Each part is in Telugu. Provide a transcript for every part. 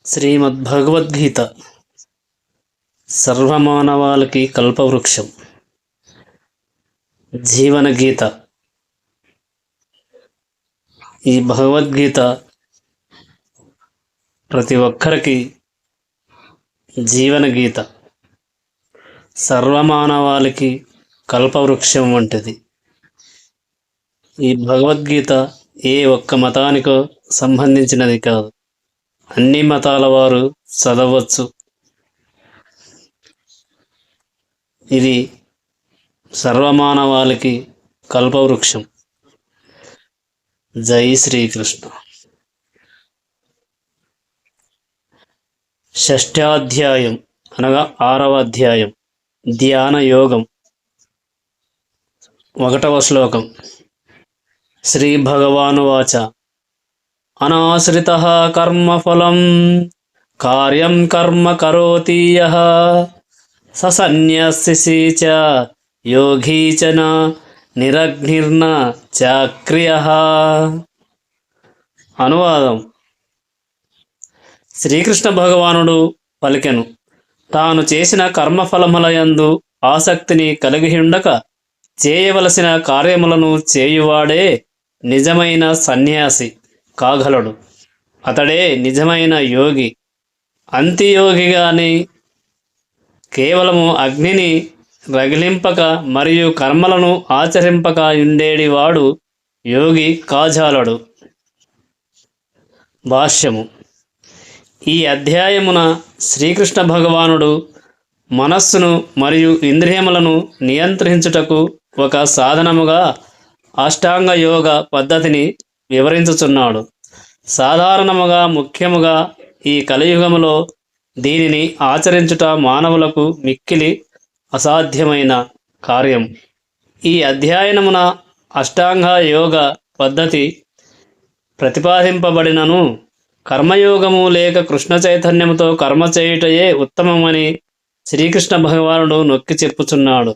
శ్రీమద్భగవద్గీత సర్వమానవాళికి కల్పవృక్షం. జీవన గీత. ఈ భగవద్గీత ప్రతి ఒక్కరికి జీవన గీత, సర్వమానవాళికి కల్పవృక్షం వంటిది. ఈ భగవద్గీత ఏ ఒక్క మతానికో సంబంధించినది కాదు, అన్ని మతాల వారు చదవచ్చు. ఇది సర్వమానవాళికి కల్పవృక్షం. జై శ్రీకృష్ణ. షష్ఠాధ్యాయం అనగా 6వ అధ్యాయం, ధ్యాన యోగం. 1వ శ్లోకం. శ్రీ భగవానువాచ అనాశ్రితః కర్మఫలం కార్యం కర్మ కరోతి యః స సన్యాసి చ యోగీ చ న నిరగ్నిర్న చాక్రియః. అనువాదం. శ్రీకృష్ణ భగవానుడు పలికెను, తాను చేసిన కర్మఫలములయందు ఆసక్తిని కలిగి ఉండక చేయవలసిన కార్యములను చేయువాడే నిజమైన సన్యాసి కాగలడు. అతడే నిజమైన యోగి. అంత్యయోగి గాని కేవలము అగ్నిని రగిలింపక మరియు కర్మలను ఆచరింపక ఉండేడివాడు యోగి కాజాలడు. భాష్యము. ఈ అధ్యాయమున శ్రీకృష్ణ భగవానుడు మనస్సును మరియు ఇంద్రియములను నియంత్రించుటకు ఒక సాధనముగా అష్టాంగ యోగ పద్ధతిని వివరించుచున్నాడు. సాధారణముగా ముఖ్యముగా ఈ కలియుగములో దీనిని ఆచరించుట మానవులకు మిక్కిలి అసాధ్యమైన కార్యం. ఈ అధ్యయనమున అష్టాంగ యోగ పద్ధతి ప్రతిపాదింపబడినను కర్మయోగము లేక కృష్ణ చైతన్యముతో కర్మ చేయుటయే ఉత్తమమని శ్రీకృష్ణ భగవానుడు నొక్కి చెప్పుచున్నాడు.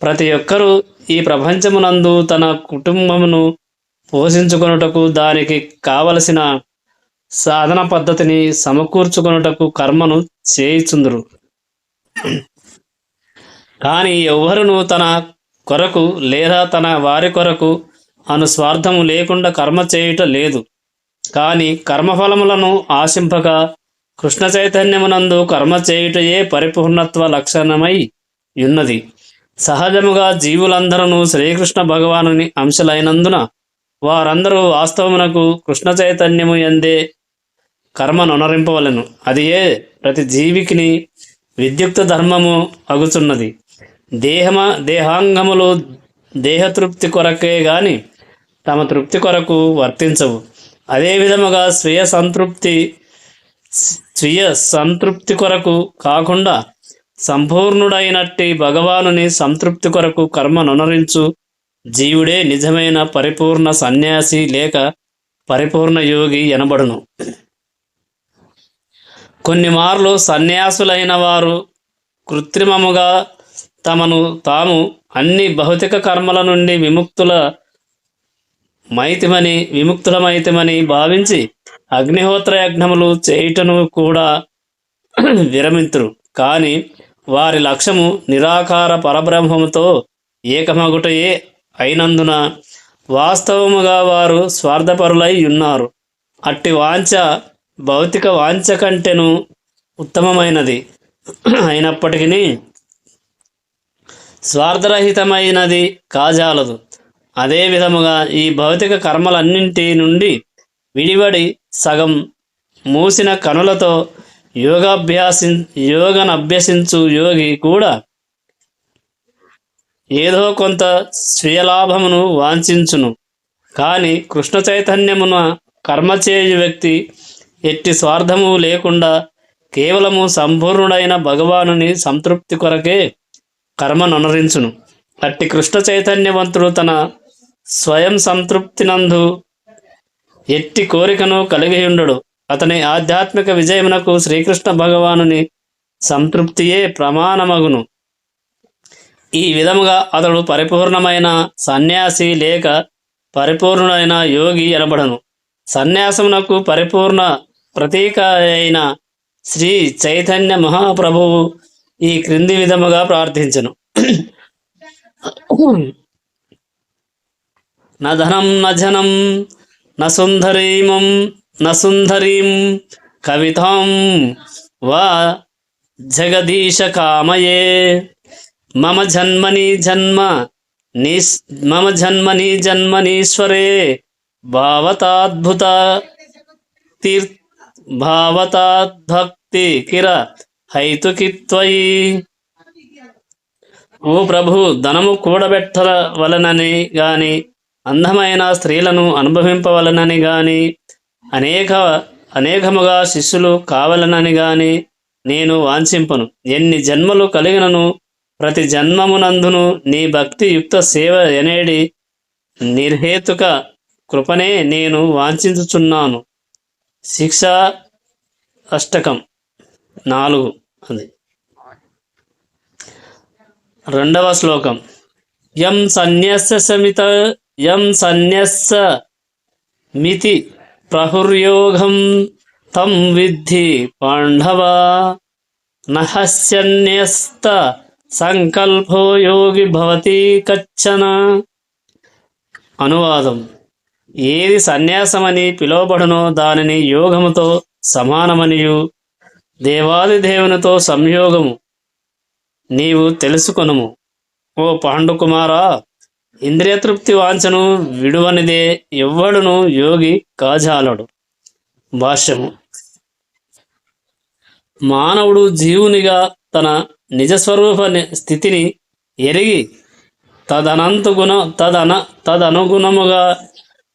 ప్రతి ఒక్కరూ ఈ ప్రపంచమునందు తన కుటుంబమును పోషించుకొనుటకు, దానికి కావలసిన సాధన పద్ధతిని సమకూర్చుకొనుటకు కర్మను చేయుచుందురు. కానీ ఎవ్వరును తన కొరకు లేదా తన వారి కొరకు అను స్వార్థము లేకుండా కర్మ చేయుట లేదు. కానీ కర్మఫలములను ఆశింపక కృష్ణ చైతన్యమునందు కర్మ చేయుటయే పరిపూర్ణత్వ లక్షణమై ఉన్నది. సహజముగా జీవులందరూ శ్రీకృష్ణ భగవానుని అంశలైనందున వారందరూ వాస్తవమునకు కృష్ణ చైతన్యము యందే కర్మనొనరింపవలెను. అదియే ప్రతి జీవికిని విద్యుక్త ధర్మము అగుచున్నది. దేహాంగములు దేహతృప్తి కొరకే గాని తమ తృప్తి కొరకు వర్తించవు. అదే విధముగా స్వీయ సంతృప్తి కొరకు కాకుండా సంపూర్ణుడైనట్టి భగవానుని సంతృప్తి కొరకు కర్మనొనరించు జీవుడే నిజమైన పరిపూర్ణ సన్యాసి లేక పరిపూర్ణ యోగి ఎనబడును. కొన్ని మార్లు సన్యాసులైన వారు కృత్రిమముగా తమను తాము అన్ని భౌతిక కర్మల నుండి విముక్తులమైతిమని భావించి అగ్నిహోత్ర యజ్ఞములు చేయుటను కూడా విరమింతురు. కానీ వారి లక్ష్యము నిరాకార పరబ్రహ్మముతో ఏకమగుటయే అయినందున వాస్తవముగా వారు స్వార్థపరులై ఉన్నారు. అట్టి వాంఛ భౌతిక వాంఛ కంటేను ఉత్తమమైనది అయినప్పటికీ స్వార్థరహితమైనది కాజాలదు. అదే విధముగా ఈ భౌతిక కర్మలన్నింటి నుండి విడివడి సగం మూసిన కనులతో యోగనభ్యసించు యోగి కూడా ఏదో కొంత స్వీయలాభమును వాంఛించును. కానీ కృష్ణ చైతన్యమున కర్మచేయు వ్యక్తి ఎట్టి స్వార్థము లేకుండా కేవలము సంపూర్ణుడైన భగవానుని సంతృప్తి కొరకే కర్మనొనరించును. అట్టి కృష్ణ చైతన్యవంతుడు తన స్వయం సంతృప్తినందు ఎట్టి కోరికను కలిగి ఉండడు. అతని ఆధ్యాత్మిక విజయమునకు శ్రీకృష్ణ భగవానుని సంతృప్తియే ప్రమాణమగును. ఈ విధముగా అతడు పరిపూర్ణమైన సన్యాసి లేక పరిపూర్ణుడైన యోగి ఎనబడను. సన్యాసమునకు పరిపూర్ణ ప్రతీక అయిన శ్రీ చైతన్య మహాప్రభువు ఈ క్రింది విధముగా ప్రార్థించను. న ధనం న జనం న సుందరీం కవితాం వా జగదీశ కామయే మమ జన్మని జన్మనీశ్వరే భావతాద్భుత భావతాద్భక్తి కిర హైతుకిత్వయి. ఓ ప్రభు, ధనము కూడబెట్టవలనని గాని అందమైన స్త్రీలను అనుభవింపవలనని గాని అనేకముగా శిష్యులు కావలనని గాని నేను వాంఛింపను. ఎన్ని జన్మలు కలిగినను ప్రతి జన్మమునందును నీ భక్తి యుక్త సేవ ఎనేడి నిర్హేతుక కృపనే నేను వాంఛించుచున్నాను. శిక్షా అష్టకం 4. అది 2వ శ్లోకం. యం సన్యస్సమితి ప్రహుర్యోగం తం విద్ధి పాండవ నహస్యన్యస్త సంకల్పో యోగి భవతి కచ్చన. అనువాదం. ఏది సన్యాసమని పిలువబడునో దానిని యోగముతో సమానమనియు దేవాది దేవునితో సంయోగము నీవు తెలుసుకొనుము. ఓ పాండుకుమారా, ఇంద్రియ తృప్తి వాంఛను విడువనిదే ఎవ్వడును యోగి కాజాలడు. భాష్యము. మానవుడు జీవునిగా తన నిజస్వరూప స్థితిని ఎరిగి తదనుగుణముగా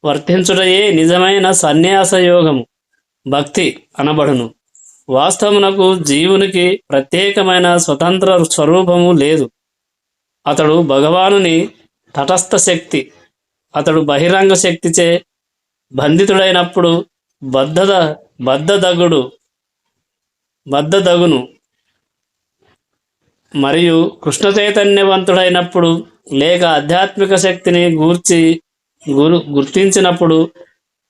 వర్తించుటయే నిజమైన సన్యాస యోగము, భక్తి అనబడును. వాస్తవమునకు జీవునికి ప్రత్యేకమైన స్వతంత్ర స్వరూపము లేదు. అతడు భగవానుని తటస్థ శక్తి. అతడు బహిరంగ శక్తిచే బంధితుడైనప్పుడు బద్ధదగును మరియు కృష్ణ చైతన్యవంతుడైనప్పుడు లేక ఆధ్యాత్మిక శక్తిని గుర్తించినప్పుడు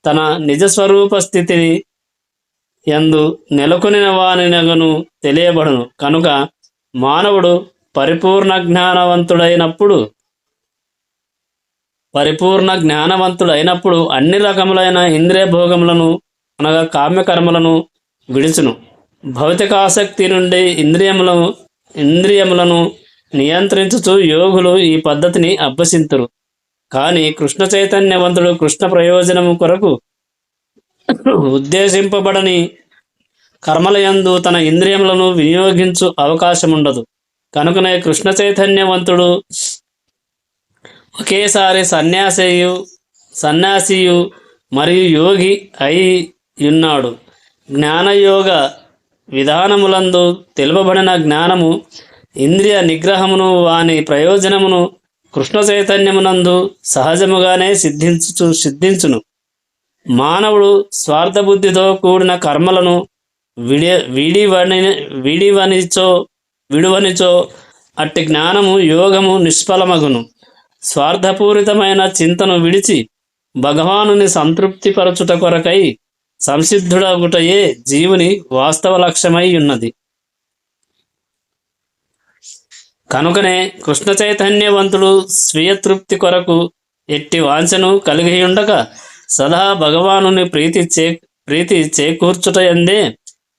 తన నిజస్వరూప స్థితిని యందు నెలకొనిన వానినగను తెలియబడును. కనుక మానవుడు పరిపూర్ణ జ్ఞానవంతుడైనప్పుడు అన్ని రకములైన ఇంద్రియ భోగములను అనగా కామ్యకర్మలను విడుచును. భౌతికాసక్తి నుండి ఇంద్రియములను నియంత్రించుచు యోగులు ఈ పద్ధతిని అభ్యసింతురు. కానీ కృష్ణ చైతన్యవంతుడు కృష్ణ ప్రయోజనము కొరకు ఉద్దేశింపబడని కర్మలయందు తన ఇంద్రియములను వినియోగించు అవకాశముండదు. కనుకనే కృష్ణ చైతన్యవంతుడు ఒకేసారి సన్యాసియు మరియు యోగి అయి ఉన్నాడు. జ్ఞానయోగ విధానములందు తెలుపబడిన జ్ఞానము ఇంద్రియ నిగ్రహమును వాని ప్రయోజనమును కృష్ణ చైతన్యమునందు సహజముగానే సిద్ధించును. మానవుడు స్వార్థబుద్ధితో కూడిన కర్మలను విడువనిచో అట్టి జ్ఞానము యోగము నిష్ఫలమగును. స్వార్థపూరితమైన చింతను విడిచి భగవానుని సంతృప్తిపరచుట కొరకై సంసిద్ధుడగుటయే జీవుని వాస్తవ లక్ష్యమై ఉన్నది. కనుకనే కృష్ణ చైతన్యవంతుడు స్వీయ తృప్తి కొరకు ఎట్టి వాంఛను కలిగి ఉండక సదా భగవానుని ప్రీతి చేకూర్చుటయందే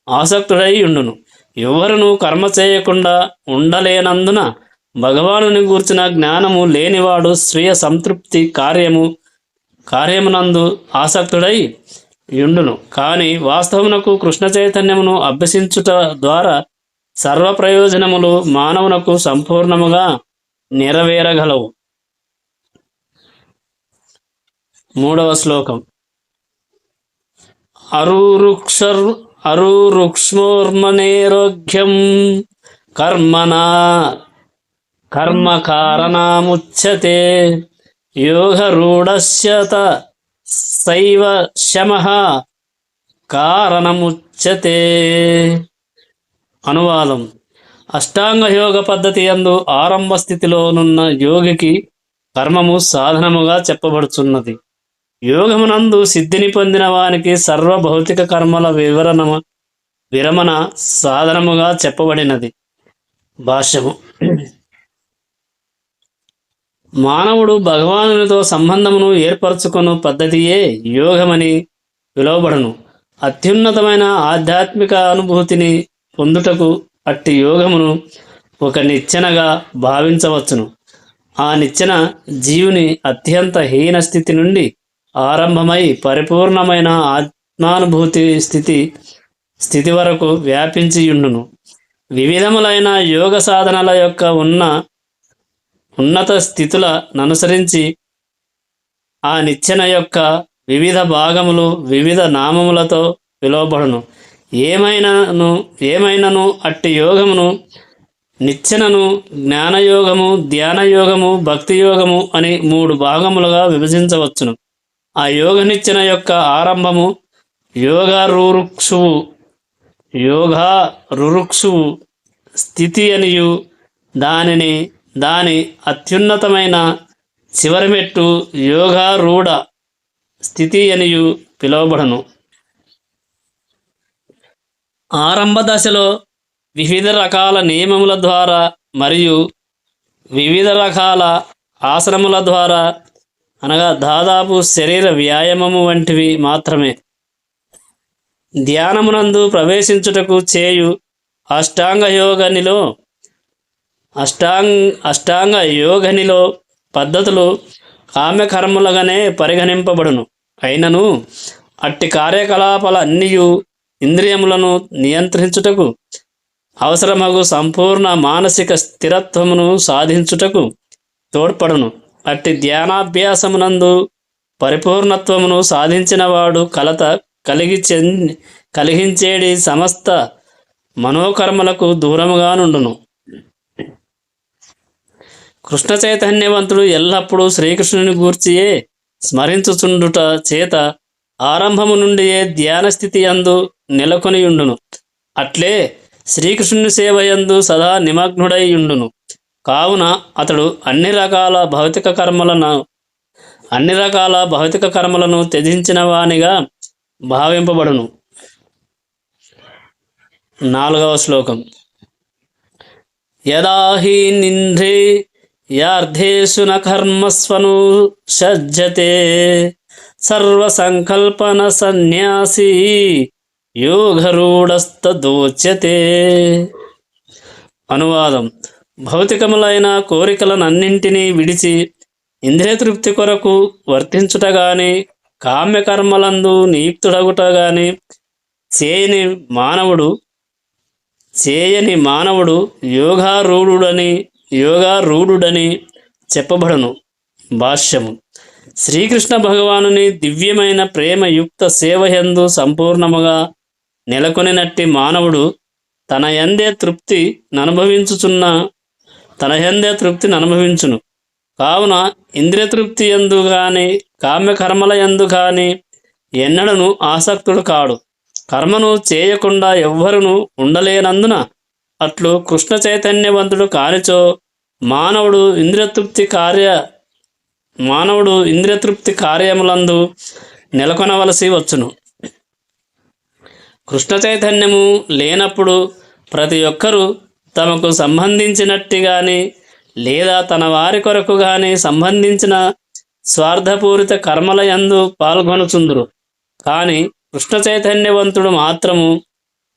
ఆసక్తుడై ఉండును. ఎవరును కర్మ చేయకుండా ఉండలేనందున భగవానుని గూర్చిన జ్ఞానము లేనివాడు స్వీయ సంతృప్తి కార్యమునందు ఆసక్తుడై యుండును. కానీ వాస్తవమునకు కృష్ణ చైతన్యమును అభ్యసించుట ద్వారా సర్వ ప్రయోజనములు మానవునకు సంపూర్ణముగా నెరవేరగలవు. 3వ శ్లోకం. అరురుక్ష్మోర్మనేరోగ్యం కర్మకారణముచ్యతే యోగరూఢస్య సైవ శమః కారణముచ్యతే. అనువాదం. అష్టాంగ యోగ పద్ధతి యందు ఆరంభ స్థితిలోనున్న యోగికి కర్మము సాధనముగా చెప్పబడుచున్నది. యోగమునందు సిద్ధిని పొందిన వానికి సర్వ భౌతిక కర్మల విరమణ సాధనముగా చెప్పబడినది. భాష్యము. మానవుడు భగవానునితో సంబంధమును ఏర్పరచుకొను పద్ధతియే యోగమని పిలువబడును. అత్యున్నతమైన ఆధ్యాత్మిక అనుభూతిని పొందుటకు అట్టి యోగమును ఒక నిచ్చెనగా భావించవచ్చును. ఆ నిచ్చెన జీవుని అత్యంత హీన స్థితి నుండి ఆరంభమై పరిపూర్ణమైన ఆత్మానుభూతి స్థితి వరకు వ్యాపించియుండును. వివిధములైన యోగ సాధనల యొక్క ఉన్నత స్థితులననుసరించి ఆ నిచ్చెన యొక్క వివిధ భాగములు వివిధ నామములతో పిలువబడును. ఏమైనను అట్టి యోగమును నిచ్చెనను జ్ఞానయోగము, ధ్యానయోగము, భక్తి యోగము అని 3 భాగములుగా విభజించవచ్చును. ఆ యోగ నిచ్చెన యొక్క ఆరంభము యోగారురుక్షువు స్థితి అనియు, దాని అత్యున్నతమైన చివరి మెట్టు యోగారూఢ స్థితి అనియు పిలువబడను. ఆరంభ దశలో వివిధ రకాల నియమముల ద్వారా మరియు వివిధ రకాల ఆసనముల ద్వారా, అనగా దాదాపు శరీర వ్యాయామము వంటివి మాత్రమే, ధ్యానమునందు ప్రవేశించుటకు చేయు అష్టాంగ యోగనిలో పద్ధతులు కామ్యకర్మలుగానే పరిగణింపబడును. అయినను అట్టి కార్యకలాపాలన్నీయు ఇంద్రియములను నియంత్రించుటకు అవసరమగు సంపూర్ణ మానసిక స్థిరత్వమును సాధించుటకు తోడ్పడును. అట్టి ధ్యానాభ్యాసమునందు పరిపూర్ణత్వమును సాధించిన వాడు కలత కలిగించేడి సమస్త మనోకర్మలకు దూరముగా నుండును. కృష్ణ చైతన్యవంతుడు ఎల్లప్పుడూ శ్రీకృష్ణుని గూర్చియే స్మరించుచుండుట చేత ఆరంభము నుండియే ధ్యాన స్థితి యందు నెలకొనియుండును. అట్లే శ్రీకృష్ణుని సేవయందు సదా నిమగ్నుడై ఉండును. కావున అతడు అన్ని రకాల భౌతిక కర్మలను త్యజించిన వానిగా భావింపబడును. 4వ శ్లోకం. యదా హి నింద్రియార్థేషు న కర్మస్వను సజ్జతే సర్వసంకల్పన సన్యాసి యోగరూఢస్తదోచ్యతే. అనువాదం. భౌతికములైన కోరికలనన్నింటినీ విడిచి ఇంద్రియతృప్తి కొరకు వర్తించుట గాని, కామ్యకర్మలందు నియుక్తుడగుట గాని చేయని మానవుడు యోగారూఢుడని చెప్పబడును. భాష్యము. శ్రీకృష్ణ భగవానుని దివ్యమైన ప్రేమయుక్త సేవయందు సంపూర్ణముగా నెలకొనినట్టి మానవుడు తన యందే తృప్తి ననుభవించును. కావున ఇంద్రియతృప్తి యందు గాని కామ్యకర్మల యందు గాని ఎన్నడను ఆసక్తుడు కాడు. కర్మను చేయకుండా ఎవ్వరును ఉండలేనందున అట్లు కృష్ణ చైతన్యవంతుడు కానిచో మానవుడు ఇంద్రియతృప్తి కార్యములందు నెలకొనవలసి వచ్చును. కృష్ణ చైతన్యము లేనప్పుడు ప్రతి ఒక్కరూ తమకు సంబంధించినట్టు గాని లేదా తన వారి కొరకు గాని సంబంధించిన స్వార్థపూరిత కర్మల యందు పాల్గొనుచుందురు. కానీ కృష్ణ చైతన్యవంతుడు మాత్రము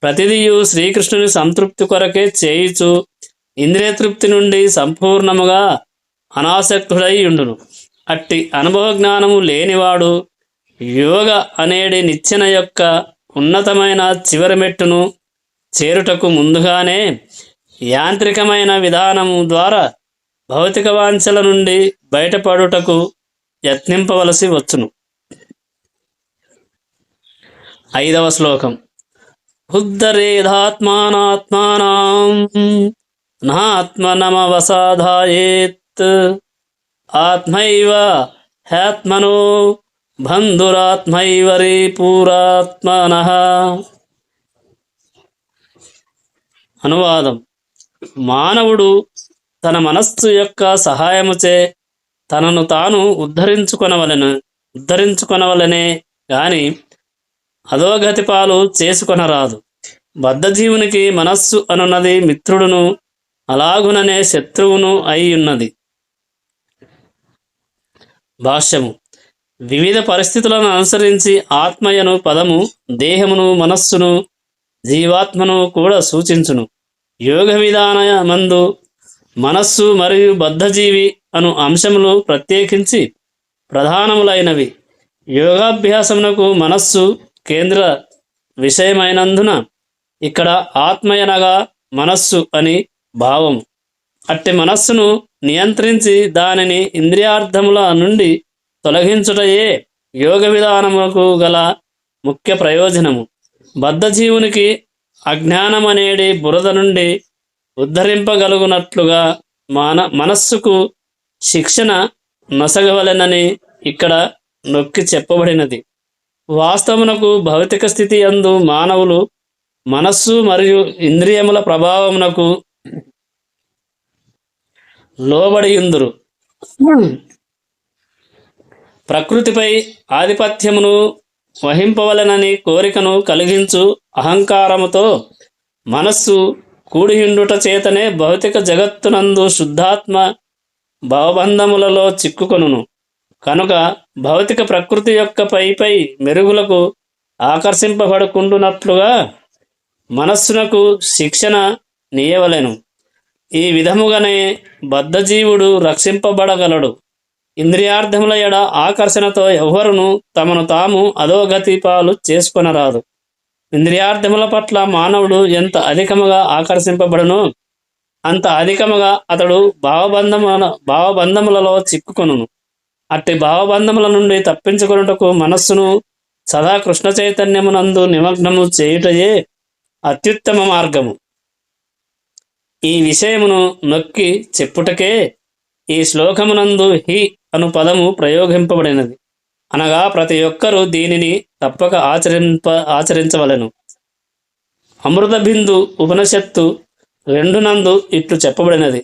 ప్రతిదియు శ్రీకృష్ణుని సంతృప్తి కొరకే చేయుచు ఇంద్రియతృప్తి నుండి సంపూర్ణముగా అనాసక్తుడై ఉండును. అట్టి అనుభవ జ్ఞానము లేనివాడు యోగ అనేడి నిచ్చెన యొక్క ఉన్నతమైన చివరి మెట్టును చేరుటకు ముందుగానే యాంత్రికమైన విధానము ద్వారా భౌతిక వాంఛల నుండి బయటపడుటకు యత్నింపవలసి వచ్చును. 5వ శ్లోకం. ఉద్ధరేధాత్మానాత్మానం నాత్మనమవసాధాయేత్ ఆత్మైవ హ్యాత్మనో బంధురాత్మైవరి పూరాత్మనః. అనువాదం. మానవుడు తన మనస్సు యొక్క సహాయముచే తనను తాను ఉద్ధరించుకొనవలెను. ఉద్ధరించుకొనవలనే గాని అధోగతి పాలు చేసుకొనరాదు. బద్ధజీవునికి మనస్సు అనున్నది మిత్రుడును అలాగుననే శత్రువును అయి ఉన్నది. భాష్యము: వివిధ పరిస్థితులను అనుసరించి ఆత్మయను పదము దేహమును, మనస్సును, జీవాత్మను కూడా సూచించును. యోగ విధానమందు మనస్సు మరియు బద్ధజీవి అను అంశములు ప్రత్యేకించి ప్రధానములైనవి. యోగాభ్యాసమునకు మనస్సు కేంద్ర విషయమైనందున ఇక్కడ ఆత్మయనగా మనస్సు అని భావము. అట్టి మనస్సును నియంత్రించి దానిని ఇంద్రియార్థముల నుండి తొలగించుటయే యోగ విధానములకు గల ముఖ్య ప్రయోజనము. బద్ధజీవునికి అజ్ఞానమనేది బురద నుండి ఉద్ధరింపగలుగునట్లుగా మనస్సుకు శిక్షణ నొసగవలెనని ఇక్కడ నొక్కి చెప్పబడినది. వాస్తవమునకు భౌతిక స్థితి యందు మానవులు మనస్సు మరియు ఇంద్రియముల ప్రభావమునకు లోబడియుందురు. ప్రకృతిపై ఆధిపత్యమును వహింపవలెనని కోరికను కలిగించు అహంకారముతో మనస్సు కూడియుండుట చేతనే భౌతిక జగత్తునందు శుద్ధాత్మ భవబంధములలో చిక్కుకొనును. కనుక భౌతిక ప్రకృతి యొక్క పై మెరుగులకు ఆకర్షింపబడుకుంటున్నట్లుగా మనస్సునకు శిక్షణ నీయవలెను. ఈ విధముగానే బద్ధజీవుడు రక్షింపబడగలడు. ఇంద్రియార్థముల ఎడ ఆకర్షణతో ఎవ్వరును తమను తాము అధోగతి పాలు చేసుకొనరాదు. ఇంద్రియార్థముల పట్ల మానవుడు ఎంత అధికముగా ఆకర్షింపబడునో అంత అధికముగా అతడు భావబంధములలో చిక్కుకొనును. అట్టి భావబంధముల నుండి తప్పించుకొనుటకు మనస్సును సదా కృష్ణ చైతన్యమునందు నిమగ్నము చేయుటయే అత్యుత్తమ మార్గము. ఈ విషయమును నొక్కి చెప్పుటకే ఈ శ్లోకమునందు హి అను పదము ప్రయోగింపబడినది. అనగా ప్రతి ఒక్కరూ దీనిని తప్పక ఆచరించవలెను. అమృత బిందు ఉపనిషత్తు 2 నందు ఇట్లు చెప్పబడినది: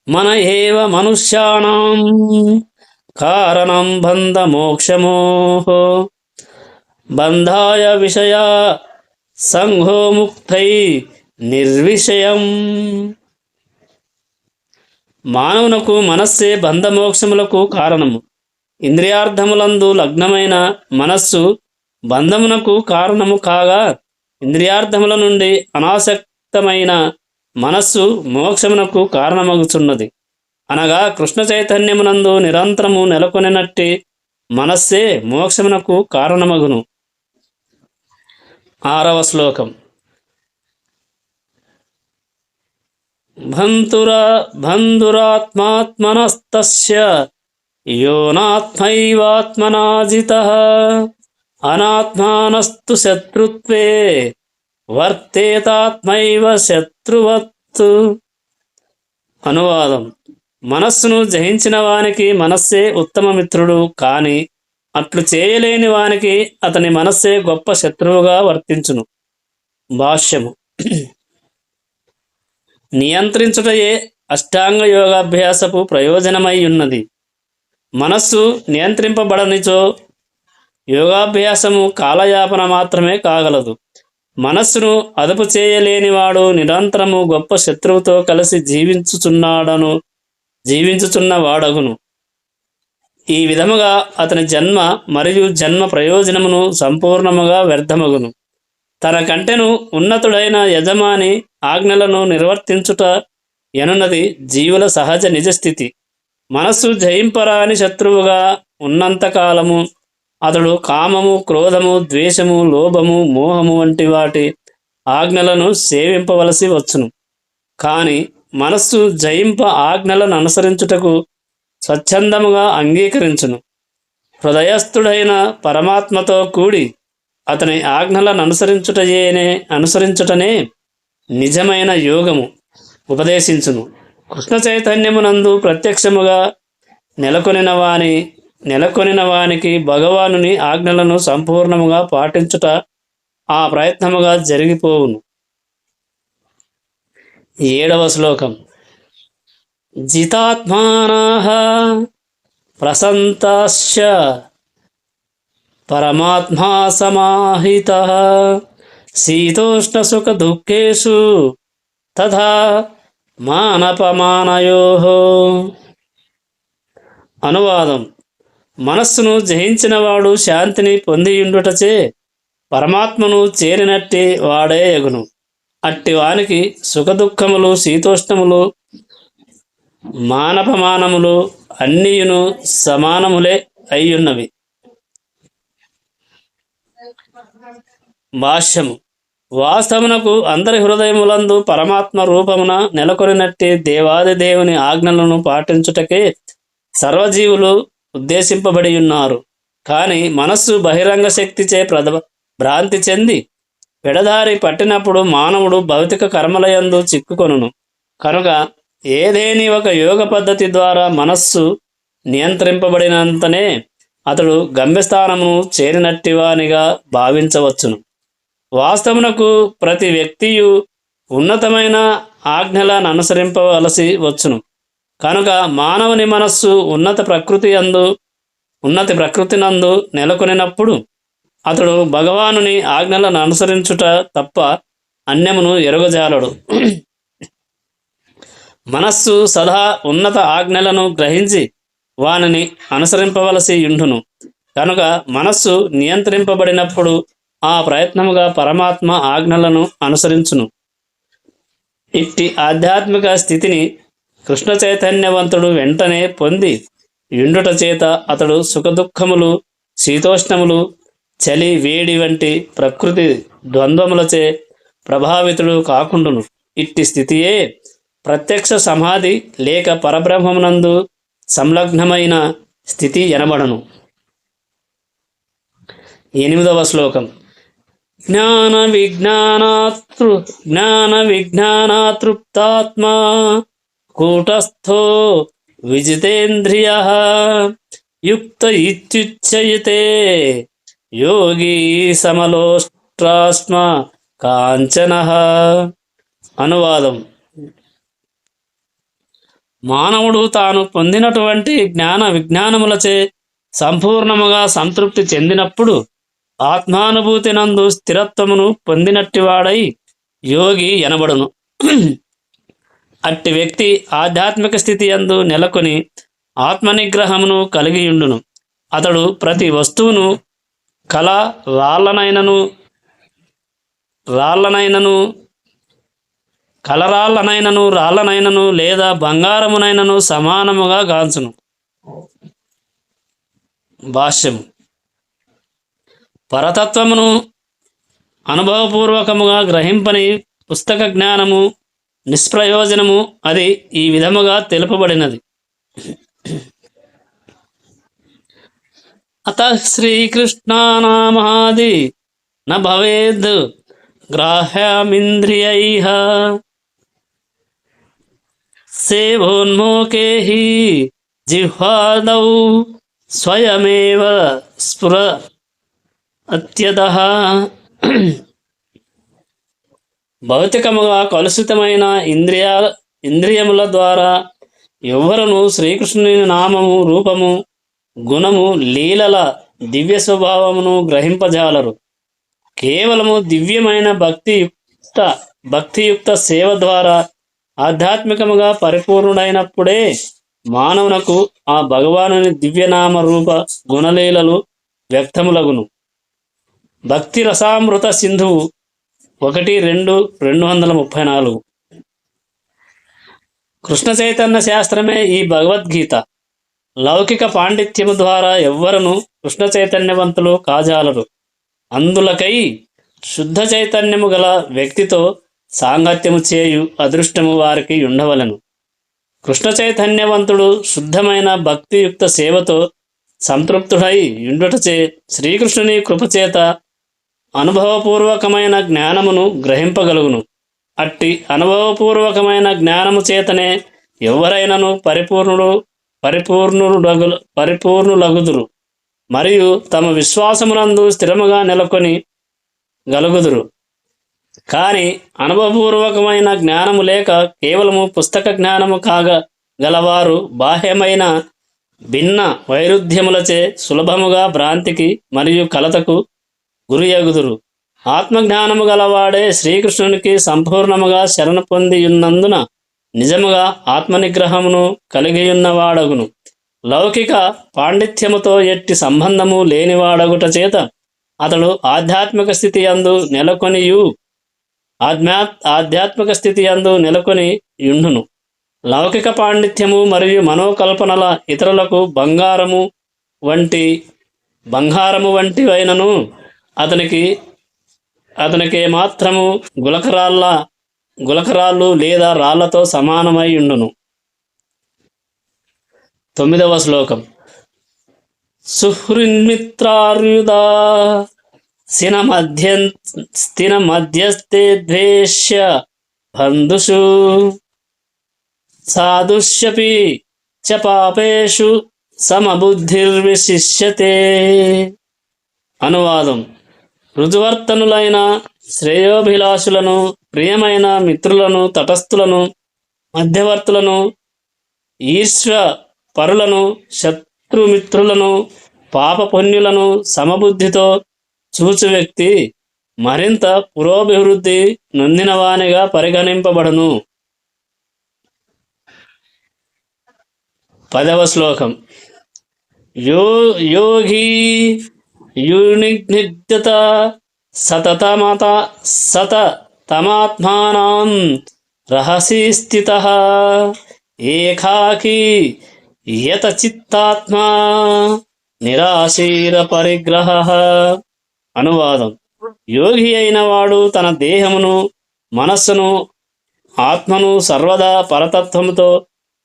మన ఏవ మనుష్యాణం కారణం బంధ మోక్షమోహో బంధాయ విషయ సంఘో ముక్తై నిర్విషయం. మానవునకు మనస్సే బంధమోక్షములకు కారణము. ఇంద్రియార్థములందు లగ్నమైన మనస్సు బంధమునకు కారణము కాగా, ఇంద్రియార్థముల నుండి అనాసక్తమైన మనస్సు మోక్షమునకు కారణమగుచున్నది. అనగా కృష్ణ చైతన్యమునందు నిరంతరము నెలకొనినట్టి మనస్సే మోక్షమునకు కారణమగును. 6వ శ్లోకం: బంధురాత్మాత్మనస్తస్య యోనాత్మైవాత్మనా జితః అనాత్మానస్తు శత్రుత్వే వర్తేతాత్మైవ శత్రువత్తు. అనువాదం: మనస్సును జయించిన వానికి మనస్సే ఉత్తమ మిత్రుడు, కాని అట్లు చేయలేని వానికి అతని మనస్సే గొప్ప శత్రువుగా వర్తించును. భాష్యము: నియంత్రించుటయే అష్టాంగ యోగాభ్యాసపు ప్రయోజనమై ఉన్నది. మనస్సు నియంత్రింపబడనిచో యోగాభ్యాసము కాలయాపన మాత్రమే కాగలదు. మనస్సును అదుపు చేయలేనివాడు నిరంతరము గొప్ప శత్రువుతో కలిసి జీవించుచున్నవాడగును. ఈ విధముగా అతని జన్మ మరియు జన్మ ప్రయోజనమును సంపూర్ణముగా వ్యర్థమగును. తన కంటెను ఉన్నతుడైన యజమాని ఆజ్ఞలను నిర్వర్తించుట ఎనున్నది జీవుల సహజ నిజస్థితి. మనస్సు జయింపరాని శత్రువుగా ఉన్నంతకాలము అతడు కామము, క్రోధము, ద్వేషము, లోభము, మోహము వంటి వాటి ఆజ్ఞలను సేవింపవలసి వచ్చును. కానీ మనస్సు జయింప ఆజ్ఞలను అనుసరించుటకు స్వచ్ఛందముగా అంగీకరించును. హృదయస్థుడైన పరమాత్మతో కూడి అతని ఆజ్ఞలను అనుసరించుటనే నిజమైన యోగము ఉపదేశించును. కృష్ణ చైతన్యమునందు ప్రత్యక్షముగా నెలకొనిన వానికి భగవానుని ఆజ్ఞలను సంపూర్ణముగా పాటించుట ఆ ప్రయత్నముగా జరిగిపోవును. 7వ శ్లోకం: జితాత్మానాః ప్రసంతాశ్చ పరమాత్మా సమాహితః శీతోష్ణసుఖదుఃఖేషు తథా మానపమానయోః. అనువాదం: మనస్సును జయించినవాడు శాంతిని పొందియుండుటచే పరమాత్మను చేరినట్టి వాడే యగును. అట్టి వానికి సుఖదుఖములు, శీతోష్ణములు, మానపమానములు అన్నియును సమానములే అయ్యున్నవి. భాష్యము: వాస్తవమునకు అందరి హృదయములందు పరమాత్మ రూపమున నెలకొనినట్టి దేవాది దేవుని ఆజ్ఞలను పాటించుటకే సర్వజీవులు ఉద్దేశింపబడి ఉన్నారు. కానీ మనస్సు బహిరంగ శక్తిచే భ్రాంతి చెంది పెడదారి పట్టినప్పుడు మానవుడు భౌతిక కర్మలయందు చిక్కుకొనును. కనుక ఏదేని ఒక యోగ పద్ధతి ద్వారా మనస్సు నియంత్రింపబడినంతనే అతడు గమ్యస్థానమును చేరినట్టివానిగా భావించవచ్చును. వాస్తవమునకు ప్రతి వ్యక్తియు ఉన్నతమైన ఆజ్ఞలను అనుసరింపవలసి వచ్చును. కనుక మానవుని మనస్సు ఉన్నతి ప్రకృతినందు నెలకొనినప్పుడు అతడు భగవానుని ఆజ్ఞలను అనుసరించుట తప్ప అన్యమును ఎరుగజాలడు. మనస్సు సదా ఉన్నత ఆజ్ఞలను గ్రహించి వానిని అనుసరింపవలసి ఉండును. కనుక మనస్సు నియంత్రింపబడినప్పుడు ఆ ప్రయత్నముగా పరమాత్మ ఆజ్ఞలను అనుసరించును. ఇట్టి ఆధ్యాత్మిక స్థితిని కృష్ణ చైతన్యవంతుడు వెంటనే పొంది యుండుట చేత అతడు సుఖదుఖములు, శీతోష్ణములు, చలి వేడి వంటి ప్రకృతి ద్వంద్వములచే ప్రభావితుడు కాకుండును. ఇట్టి స్థితియే ప్రత్యక్ష సమాధి లేక పరబ్రహ్మమునందు సంలగ్నమైన స్థితి ఎనబడను. 8వ శ్లోకం. జ్ఞాన విజ్ఞానాతృప్తాత్మా కూటస్థో విజితేంద్రియః యుక్త ఇత్యుచ్యతే యోగి సమలోష్ట్రాస్మ కాంచనః. అనువాదం: మానవుడు తాను పొందినటువంటి జ్ఞాన విజ్ఞానములచే సంపూర్ణముగా సంతృప్తి చెందినప్పుడు ఆత్మానుభూతి నందు స్థిరత్వమును పొందినట్టివాడై యోగి ఎనబడును. అట్టి వ్యక్తి ఆధ్యాత్మిక స్థితి యందు నెలకొని ఆత్మనిగ్రహమును కలిగియుండును. అతడు ప్రతి వస్తువును రాళ్ళనైనను లేదా బంగారమునైనను సమానముగా గాంచును. భాష్యము: పరతత్వమును అనుభవపూర్వకముగా గ్రహింపని పుస్తక జ్ఞానము నిష్ప్రయోజనము. అది ఈ విధముగా తెలుపబడినది. అతః శ్రీకృష్ణానామాది న భవేద్ గ్రాహ్యమింద్రియైః సేవోన్మోకే హి జిహ్వాదౌ స్వయమేవ స్ఫుర అత్యదః. భౌతికముగా కలుషితమైన ఇంద్రియముల ద్వారా ఎవ్వరును శ్రీకృష్ణుని నామము, రూపము, గుణము, లీలల దివ్య స్వభావమును గ్రహింపజాలరు. కేవలము దివ్యమైన భక్తియుక్త సేవ ద్వారా ఆధ్యాత్మికముగా పరిపూర్ణుడైనప్పుడే మానవునకు ఆ భగవానుని దివ్యనామ రూప గుణలీలలు వ్యక్తములగును. భక్తి రసామృత సింధువు 1-2-234. కృష్ణ చైతన్య శాస్త్రమే ఈ భగవద్గీత. లౌకిక పాండిత్యము ద్వారా ఎవ్వరను కృష్ణ చైతన్యవంతులు కాజాలరు. అందులకై శుద్ధ చైతన్యము గల వ్యక్తితో సాంగత్యము చేయు అదృష్టము వారికి ఉండవలెను. కృష్ణ చైతన్యవంతుడు శుద్ధమైన భక్తియుక్త సేవతో సంతృప్తుడై యుండుటచే శ్రీకృష్ణుని కృపచేత అనుభవపూర్వకమైన జ్ఞానమును గ్రహింపగలుగును. అట్టి అనుభవపూర్వకమైన జ్ఞానము చేతనే ఎవరైనను పరిపూర్ణులగుదురు మరియు తమ విశ్వాసమునందు స్థిరముగా నెలకొని గలుగుదురు. కానీ అనుభవపూర్వకమైన జ్ఞానము లేక కేవలము పుస్తక జ్ఞానము గలవారు బాహ్యమైన భిన్న వైరుధ్యములచే సులభముగా భ్రాంతికి మరియు కలతకు గురియగుదురు. ఆత్మజ్ఞానము గలవాడే శ్రీకృష్ణునికి సంపూర్ణముగా శరణ పొందియున్నందున నిజముగా ఆత్మనిగ్రహమును కలిగియున్నవాడగును. లౌకిక పాండిత్యముతో ఎట్టి సంబంధము లేనివాడగుట చేత అతడు ఆధ్యాత్మిక స్థితి యందు నెలకొని యుండును. లౌకిక పాండిత్యము మరియు మనోకల్పనల ఇతరులకు బంగారము వంటివైనను అతనికి మాత్రము గులకరాళ్ళు లేదా రాళ్లతో సమానమై ఉండును. 9వ శ్లోకం. సుహృన్మిత్రార్యుదా స్థిన మధ్యస్థే ద్వేష్య బంధుషు సాధుష్యపి చ పాపేషు సమబుద్ధిర్విశిష్యతే. అనువాదం. రుజువర్తనులైన శ్రేయోభిలాషులను, ప్రియమైన మిత్రులను, తటస్థులను, మధ్యవర్తులను, ఈర్ష్యపరులను, శత్రుమిత్రులను, పాపపుణ్యులను సమబుద్ధితో చూచు వ్యక్తి మరింత పురోభివృద్ధి నొందినవానిగా పరిగణింపబడును. 10వ శ్లోకం. యోగి యునిగ్నిగ్ధత సతతమాత్మానం రహసి స్థితః ఏకాకీ యత చిత్తాత్మా నిరాశీర పరిగ్రహః. అనువాదం. యోగి అయిన వాడు తన దేహమును, మనస్సును, ఆత్మను సర్వదా పరతత్వముతో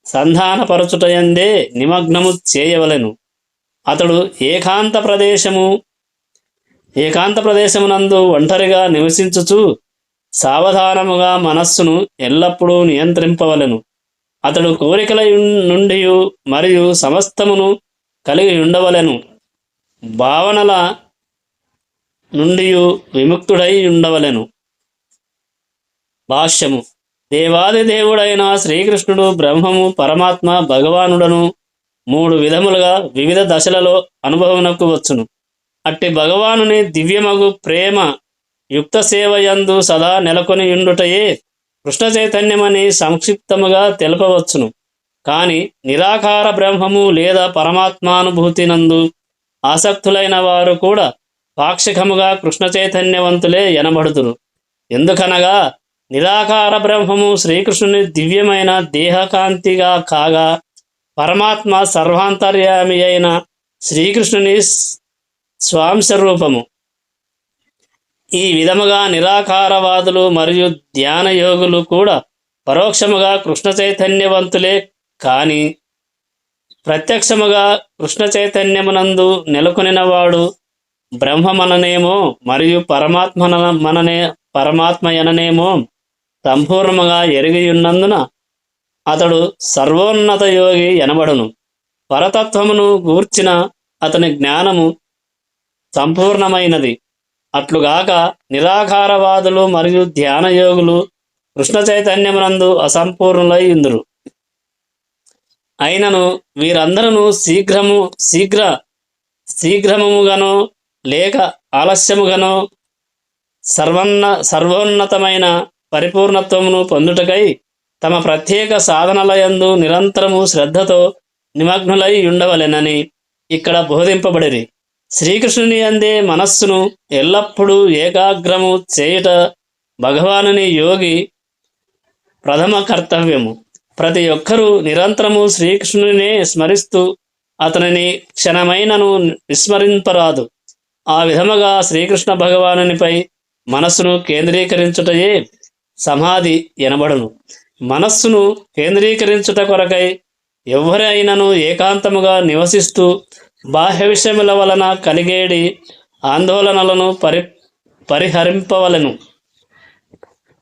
సంధానపరచుటయందే నిమగ్నము చేయవలెను. అతడు ఏకాంత ప్రదేశమునందు ఒంటరిగా నివసించుచు సావధానముగా మనస్సును ఎల్లప్పుడూ నియంత్రింపవలెను. అతడు కోరికల నుండి మరియు సమస్తమును కలిగి ఉండవలెను. భావనల నుండి విముక్తుడై ఉండవలెను. భాష్యము. దేవాది దేవుడైన శ్రీకృష్ణుడు బ్రహ్మము, పరమాత్మ, భగవానుడను 3 విధములుగా వివిధ దశలలో అనుభవమునకు వచ్చును. అట్టి భగవానుని దివ్యమగు ప్రేమ యుక్త సేవయందు సదా నెలకొని యుండుటయే కృష్ణ చైతన్యమని సంక్షిప్తముగా తెలపవచ్చును. కాని నిరాకార బ్రహ్మము లేదా పరమాత్మానుభూతి నందు ఆసక్తులైన వారు కూడా పాక్షికముగా కృష్ణ చైతన్యవంతులే ఎనబడుదురు. ఎందుకనగా నిరాకార బ్రహ్మము శ్రీకృష్ణుని దివ్యమైన దేహకాంతిగా కాగా, పరమాత్మ సర్వాంతర్యామి అయిన శ్రీకృష్ణుని స్వాంశరూపము. ఈ విధముగా నిరాకారవాదులు మరియు ధ్యాన యోగులు కూడా పరోక్షముగా కృష్ణ చైతన్యవంతులే కాని ప్రత్యక్షముగా కృష్ణ చైతన్యమునందు నెలకొనినవాడు బ్రహ్మమననేమో మరియు పరమాత్మయననేమో సంపూర్ణముగా ఎరిగియున్నందున అతడు సర్వోన్నత యోగి ఎనబడును. పరతత్వమును గూర్చిన అతని జ్ఞానము సంపూర్ణమైనది. అట్లుగాక నిరాకారవాదులు మరియు ధ్యానయోగులు కృష్ణ చైతన్యమునందు అసంపూర్ణులై ఉందురు. అయినను వీరందరూ శీఘ్రముగానో లేక ఆలస్యముగానో సర్వోన్నతమైన పరిపూర్ణత్వమును పొందుటకై తమ ప్రత్యేక సాధనలయందు నిరంతరము శ్రద్ధతో నిమగ్నులై ఉండవలెనని ఇక్కడ బోధింపబడిరి. శ్రీకృష్ణుని అందే మనస్సును ఎల్లప్పుడూ ఏకాగ్రము చేయుట భగవానుని యోగి ప్రథమ కర్తవ్యము. ప్రతి ఒక్కరూ నిరంతరము శ్రీకృష్ణునినే స్మరిస్తూ అతనిని క్షణమైనను విస్మరింపరాదు. ఆ విధముగా శ్రీకృష్ణ భగవానునిపై మనస్సును కేంద్రీకరించుటయే సమాధి ఎనబడును. మనస్సును కేంద్రీకరించుట కొరకై ఎవరైనను ఏకాంతముగా నివసిస్తూ బాహ్య విషయముల వలన కలిగేడి ఆందోళనలను పరిహరింపవలెను.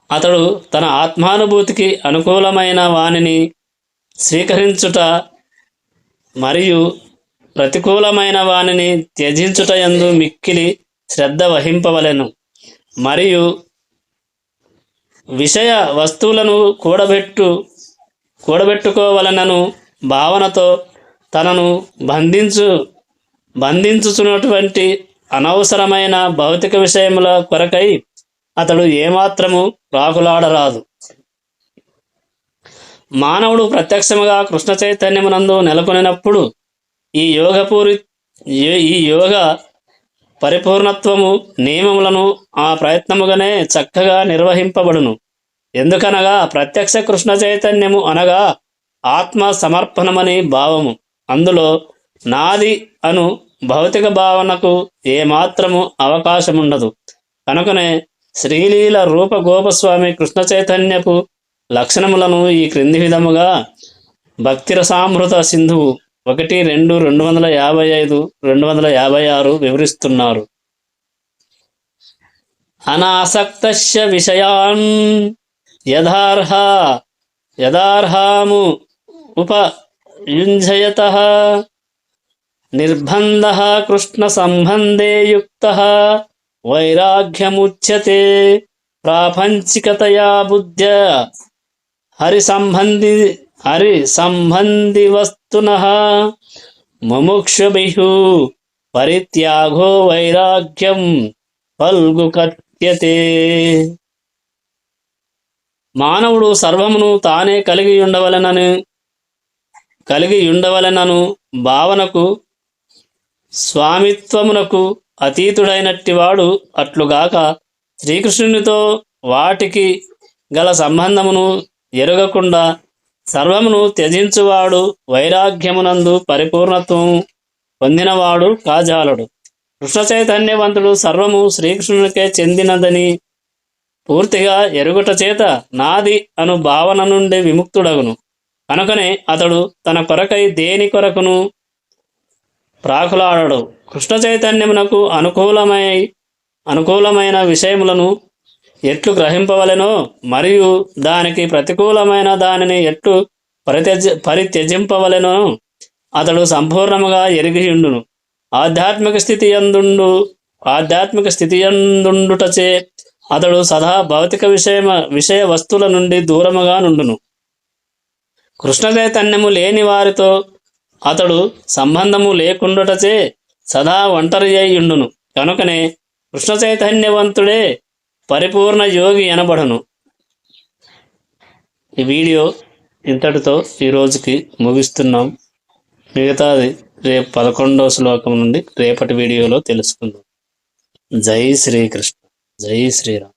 అతడు తన ఆత్మానుభూతికి అనుకూలమైన వానిని స్వీకరించుట మరియు ప్రతికూలమైన వానిని త్యజించుట యందు మిక్కిలి శ్రద్ధ వహింపవలెను. మరియు విషయ వస్తువులను కూడబెట్టుకోవలనను భావనతో తనను బంధించుచున్నటువంటి అనవసరమైన భౌతిక విషయముల కొరకై అతడు ఏమాత్రము రాకులాడరాదు. మానవుడు ప్రత్యక్షముగా కృష్ణ చైతన్యమునందు నెలకొనినప్పుడు ఈ యోగ పరిపూర్ణత్వము నియమములను ఆ ప్రయత్నముగానే చక్కగా నిర్వహింపబడును. ఎందుకనగా ప్రత్యక్ష కృష్ణ చైతన్యము అనగా ఆత్మ సమర్పణమని భావము. అందులో నాది అను భౌతిక భావనకు ఏమాత్రము అవకాశముండదు. కనుకనే శ్రీలీల రూప గోపస్వామి కృష్ణ చైతన్యపు లక్షణములను ఈ క్రింది విధముగా భక్తిరసామృత సింధువు 1, 2, 255, 256 వివరిస్తున్నారు. అనాసక్తస్య విషయాన్ యథార్హాము ఉపయుంజయతః నిర్బంధః కృష్ణ సంబంధే యుక్తః వైరాగ్యముచ్యతే. ప్రాపంచికతయా బుద్ధ్యా హరి సంబంధి వస్తునః ముముక్షుభిః పరిత్యాగో వైరాగ్యం ఫల్గుకత్యతే. మానవుడు సర్వమును తానే కలిగి ఉండవలెనను భావనకు స్వామిత్వమునకు అతీతుడైనట్టివాడు అట్లుగాక శ్రీకృష్ణునితో వాటికి గల సంబంధమును ఎరుగకుండా సర్వమును త్యజించువాడు వైరాగ్యమునందు పరిపూర్ణత్వము పొందినవాడు కాజాలడు. కృష్ణ చైతన్యవంతుడు సర్వము శ్రీకృష్ణునికే చెందినదని పూర్తిగా ఎరుగుట చేత నాది అను భావన నుండి విముక్తుడగును. కనుకనే అతడు తన కొరకై దేని కొరకును ప్రాకులాడడు. కృష్ణ చైతన్యమునకు అనుకూలమైన విషయములను ఎట్లు గ్రహింపవలెనో మరియు దానికి ప్రతికూలమైన దానిని ఎట్లు పరిత్యజింపవలెనో అతడు సంపూర్ణముగా ఎరిగియుండును. ఆధ్యాత్మిక స్థితి యందుండుటచే అతడు సదా భౌతిక విషయ వస్తువుల నుండి దూరముగా నుండును. కృష్ణ చైతన్యము లేని వారితో అతడు సంబంధము లేకుండుటచే సదా ఒంటరి అయ్యుండును. కనుకనే కృష్ణ చైతన్యవంతుడే పరిపూర్ణ యోగి అనబడును. ఈ వీడియో ఇంతటితో ఈరోజుకి ముగిస్తున్నాం. మిగతాది రేపు 11వ శ్లోకం నుండి రేపటి వీడియోలో తెలుసుకుందాం. జై శ్రీకృష్ణ, జై శ్రీరామ్.